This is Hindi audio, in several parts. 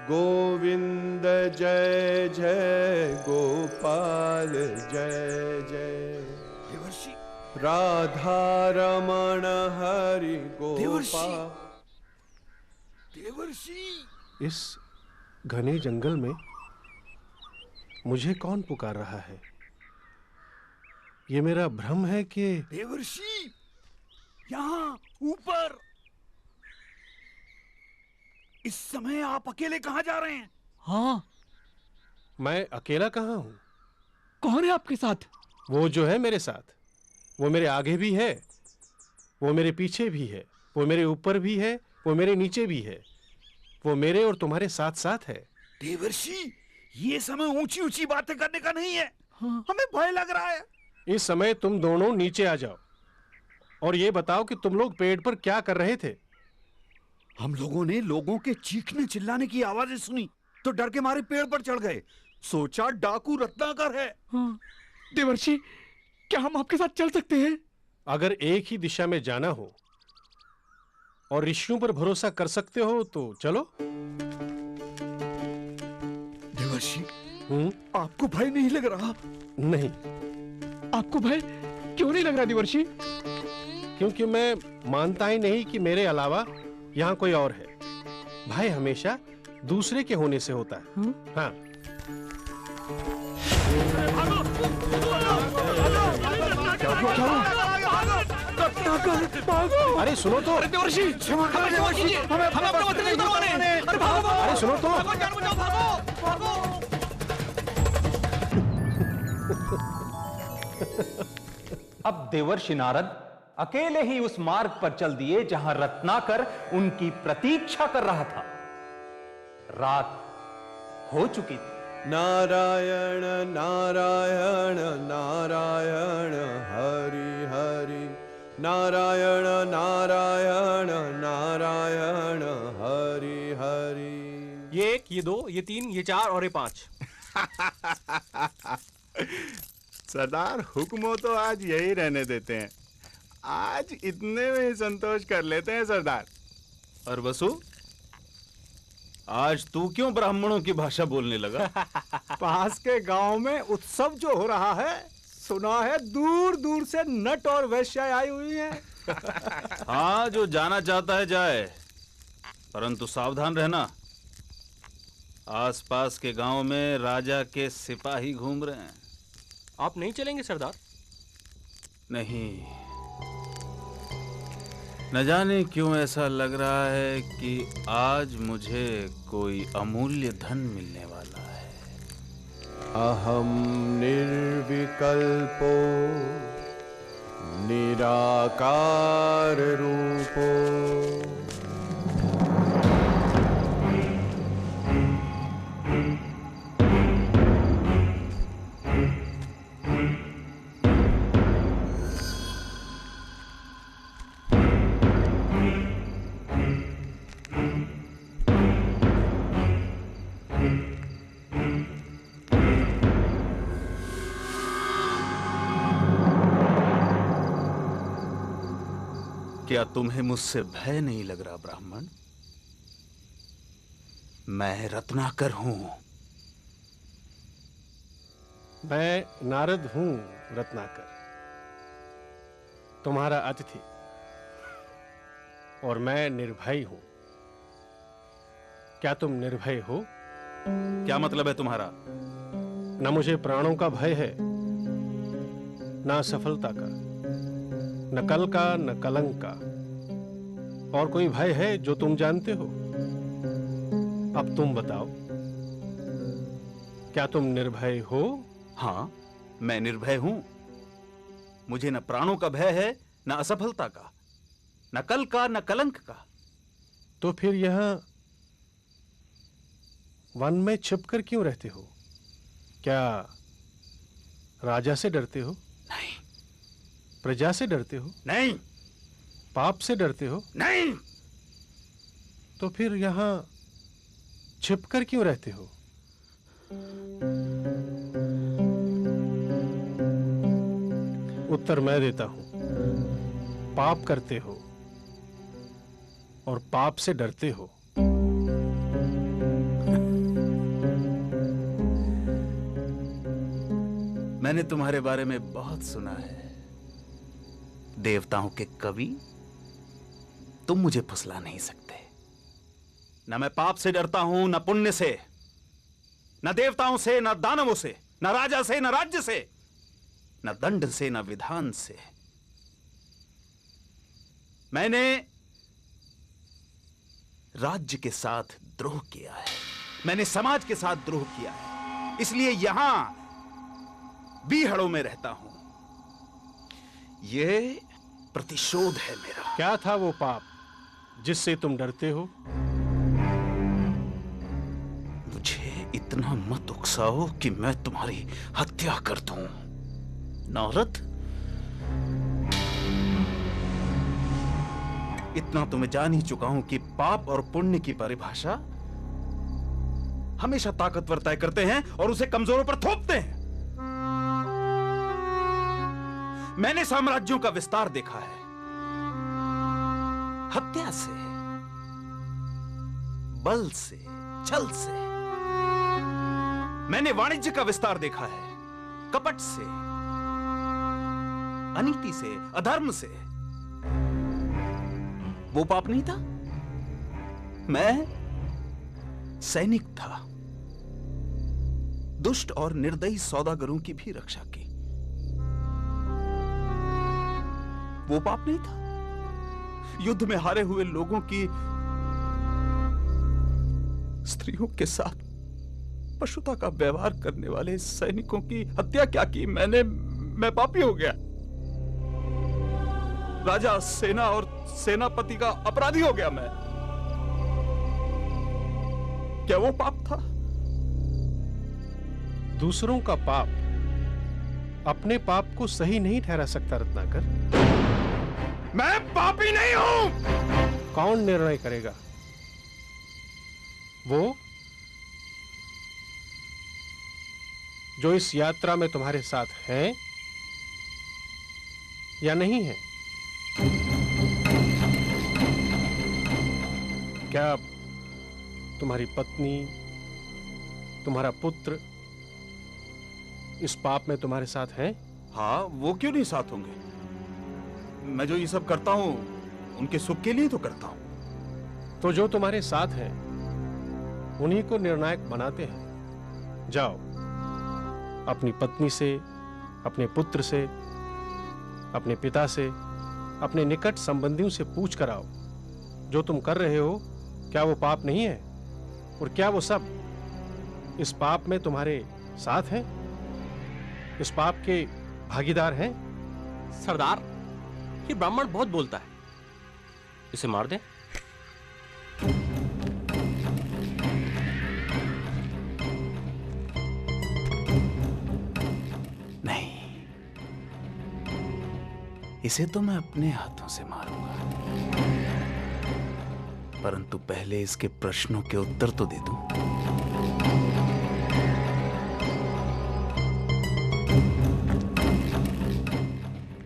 गोविंद जय जय गोपाल जय जय। देवर्षि, राधा रमण हरि गोपाल। देवर्षि, इस घने जंगल में मुझे कौन पुकार रहा है? ये मेरा भ्रम है कि देवर्षि, यहाँ ऊपर। इस समय आप अकेले कहाँ जा रहे हैं? हाँ, मैं अकेला कहाँ हूं? कौन है आपके साथ? वो जो है मेरे साथ, वो मेरे आगे भी है, वो मेरे पीछे भी है, वो मेरे ऊपर भी है, वो मेरे नीचे भी है, वो मेरे और तुम्हारे साथ साथ है। देवर्षि, ये समय ऊंची ऊंची बातें करने का नहीं है। हाँ। हमें भय लग रहा है। इस समय तुम दोनों नीचे आ जाओ और ये बताओ कि तुम लोग पेड़ पर क्या कर रहे थे? हम लोगों ने लोगों के चीखने चिल्लाने की आवाजें सुनी तो डर के मारे पेड़ पर चढ़ गए। सोचा डाकू रत्नाकर है। हाँ। देवर्षि, क्या हम आपके साथ चल सकते हैं? अगर एक ही दिशा में जाना हो और ऋषियों पर भरोसा कर सकते हो तो चलो। देवर्षि, आपको भय नहीं लग रहा? नहीं। आपको भय क्यों नहीं लग रहा देवर्षि? क्योंकि मैं मानता ही नहीं कि मेरे अलावा यहाँ कोई और है। भय हमेशा दूसरे के होने से होता है। हाँ। अरे सुनो तो। देवर्षि, क्षमा करें देवर्षि, हमें अपने वचन नहीं तोड़वाने। अरे भागो! अरे सुनो तो। अब देवर्षि नारद अकेले ही उस मार्ग पर चल दिए जहां रत्नाकर उनकी प्रतीक्षा कर रहा था। रात हो चुकी थी। नारायण नारायण नारायण हरि हरि। नारायण नारायण नारायण हरि हरि। ये 1, ये 2, ये 3, ये 4 और ये 5। सरदार, हुक्म तो आज यही रहने देते हैं। आज इतने में ही संतोष कर लेते हैं सरदार। और वसु, आज तू क्यों ब्राह्मणों की भाषा बोलने लगा? पास के गांव में उत्सव जो हो रहा है, सुना है दूर दूर से नट और वैश्याएं आई हुई हैं। हाँ, जो जाना चाहता है जाए, परंतु सावधान रहना। आसपास के गांव में राजा के सिपाही घूम रहे हैं। आप नहीं चलेंगे सरदार? नहीं, न जाने क्यों ऐसा लग रहा है कि आज मुझे कोई अमूल्य धन मिलने वाला है। अहम निर्विकल्पो निराकार रूपो। क्या तुम्हें मुझसे भय नहीं लग रहा ब्राह्मण? मैं रत्नाकर हूं। मैं नारद हूं रत्नाकर, तुम्हारा अतिथि, और मैं निर्भय हूं। क्या तुम निर्भय हो? क्या मतलब है तुम्हारा? न मुझे प्राणों का भय है, न सफलता का, न कल का, न कलंक का। और कोई भय है जो तुम जानते हो? अब तुम बताओ, क्या तुम निर्भय हो? हाँ, मैं निर्भय हूं। मुझे न प्राणों का भय है, न असफलता का, न कल का, न कलंक का। तो फिर यहां वन में छिपकर क्यों रहते हो? क्या राजा से डरते हो? नहीं। प्रजा से डरते हो? नहीं। पाप से डरते हो? नहीं। तो फिर यहां छिपकर क्यों रहते हो? उत्तर मैं देता हूं। पाप करते हो और पाप से डरते हो। मैंने तुम्हारे बारे में बहुत सुना है। देवताओं के कवि, तुम मुझे फुसला नहीं सकते। न मैं पाप से डरता हूं, न पुण्य से, न देवताओं से, न दानवों से, न राजा से, न राज्य से, न दंड से, न विधान से। मैंने राज्य के साथ द्रोह किया है, मैंने समाज के साथ द्रोह किया है, इसलिए यहां बीहड़ों में रहता हूं। यह प्रतिशोध है मेरा। क्या था वो पाप जिससे तुम डरते हो? मुझे इतना मत उकसाओ कि मैं तुम्हारी हत्या कर दूं। नारद, इतना तो मैं जान ही चुका हूं कि पाप और पुण्य की परिभाषा हमेशा ताकतवर तय करते हैं और उसे कमजोरों पर थोपते हैं। मैंने साम्राज्यों का विस्तार देखा है, हत्या से, बल से, छल से। मैंने वाणिज्य का विस्तार देखा है, कपट से, अनीति से, अधर्म से। वो पाप नहीं था। मैं सैनिक था, दुष्ट और निर्दयी सौदागरों की भी रक्षा की। वो पाप नहीं था। युद्ध में हारे हुए लोगों की स्त्रियों के साथ पशुता का व्यवहार करने वाले सैनिकों की हत्या क्या की? मैं पापी हो गया। राजा, सेना और सेनापति का अपराधी हो गया मैं। क्या वो पाप था? दूसरों का पाप अपने पाप को सही नहीं ठहरा सकता रत्नाकर। मैं पापी नहीं हूं। कौन निर्णय करेगा? वो जो इस यात्रा में तुम्हारे साथ हैं या नहीं है? क्या तुम्हारी पत्नी, तुम्हारा पुत्र इस पाप में तुम्हारे साथ हैं? हाँ, वो क्यों नहीं साथ होंगे? मैं जो ये सब करता हूं उनके सुख के लिए तो करता हूं। तो जो तुम्हारे साथ हैं उन्हीं को निर्णायक बनाते हैं। जाओ, अपनी पत्नी से, अपने पुत्र से, अपने पिता से, अपने निकट संबंधियों से पूछ कर आओ, जो तुम कर रहे हो क्या वो पाप नहीं है? और क्या वो सब इस पाप में तुम्हारे साथ हैं, इस पाप के भागीदार हैं? सरदार, ये ब्राह्मण बहुत बोलता है, इसे मार दें। नहीं, इसे तो मैं अपने हाथों से मारूंगा, परंतु पहले इसके प्रश्नों के उत्तर तो दे दूं।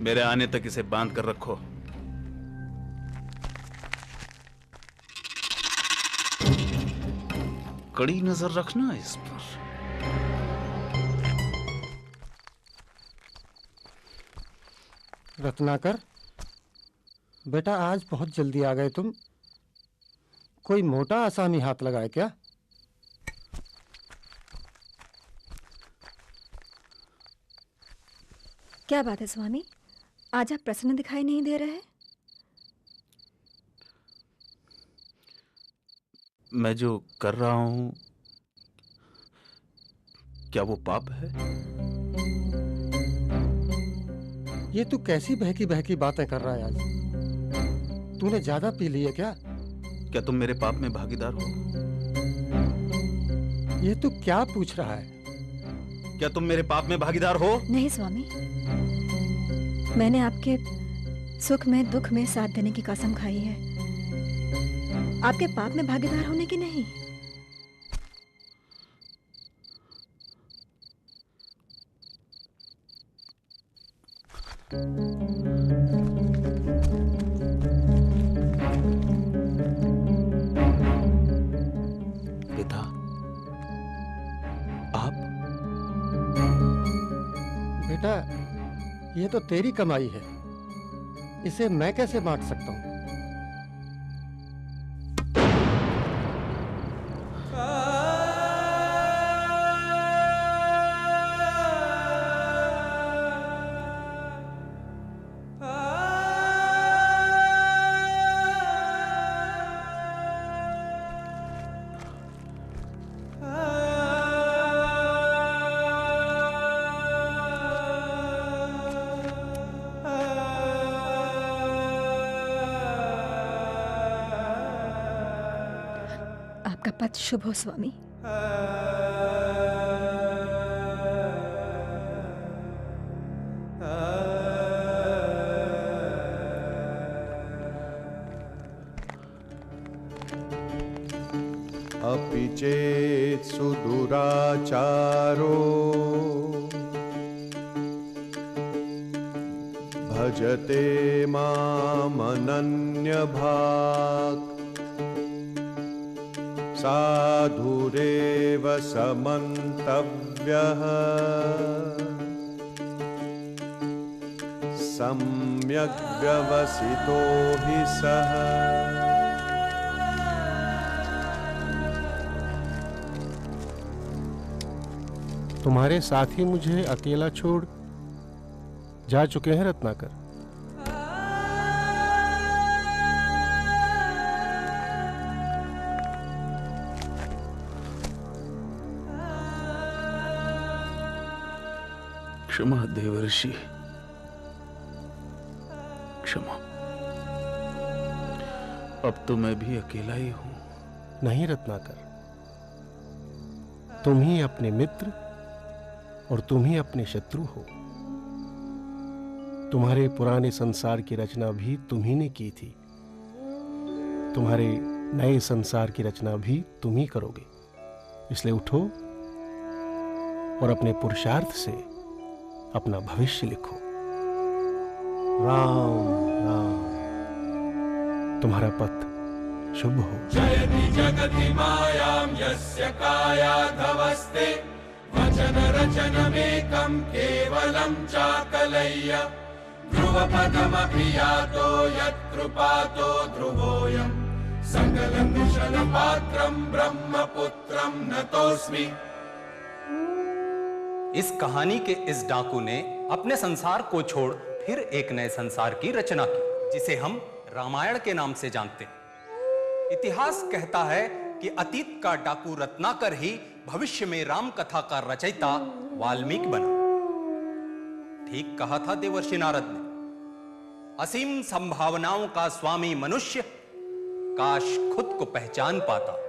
मेरे आने तक इसे बांध कर रखो। कड़ी नजर रखना इस पर। रत्नाकर, बेटा आज बहुत जल्दी आ गए तुम। कोई मोटा आसामी हाथ लगाए क्या? क्या बात है स्वामी, आज आप प्रसन्न दिखाई नहीं दे रहे? मैं जो कर रहा हूं क्या वो पाप है? ये तू कैसी बहकी बहकी बातें कर रहा है आज? तूने ज्यादा पी ली है क्या? क्या तुम मेरे पाप में भागीदार हो? ये तू क्या पूछ रहा है? क्या तुम मेरे पाप में भागीदार हो? नहीं स्वामी, मैंने आपके सुख में दुख में साथ देने की कसम खाई है, आपके पाप में भागीदार होने की नहीं। पिता, आप बेटा, ये तो तेरी कमाई है, इसे मैं कैसे बांट सकता हूँ? आपका पथ शुभ हो स्वामी। अपि चेत् सुदुराचारो भजते मामनन्यभाक् साधुरेव समन्तव्यः सम्यग् व्यवसितो हि सः। तुम्हारे साथी मुझे अकेला छोड़ जा चुके हैं रत्नाकर। क्षमा देवर्षि, क्षमा। अब तो मैं भी अकेला ही हूं। नहीं रत्नाकर, तुम ही अपने मित्र और तुम ही अपने शत्रु हो। तुम्हारे पुराने संसार की रचना भी तुम ही ने की थी, तुम्हारे नए संसार की रचना भी तुम ही करोगे। इसलिए उठो और अपने पुरुषार्थ से अपना भविष्य लिखो। राम राम। तुम्हारा पथ शुभ हो। जयति जगति मायां यस्य कायाधवस्ते वचन रचनमेकं केवलं चाकलय्य ध्रुवपदमपि यातो यत्कृपातो ध्रुवोऽयं सकलकुशलपात्रं ब्रह्मपुत्रं नतोऽस्मि। इस कहानी के इस डाकू ने अपने संसार को छोड़ फिर एक नए संसार की रचना की, जिसे हम रामायण के नाम से जानते हैं। इतिहास कहता है कि अतीत का डाकू रत्नाकर ही भविष्य में राम कथा का रचयिता वाल्मीकि बना। ठीक कहा था देवर्षि नारद ने, असीम संभावनाओं का स्वामी मनुष्य काश खुद को पहचान पाता।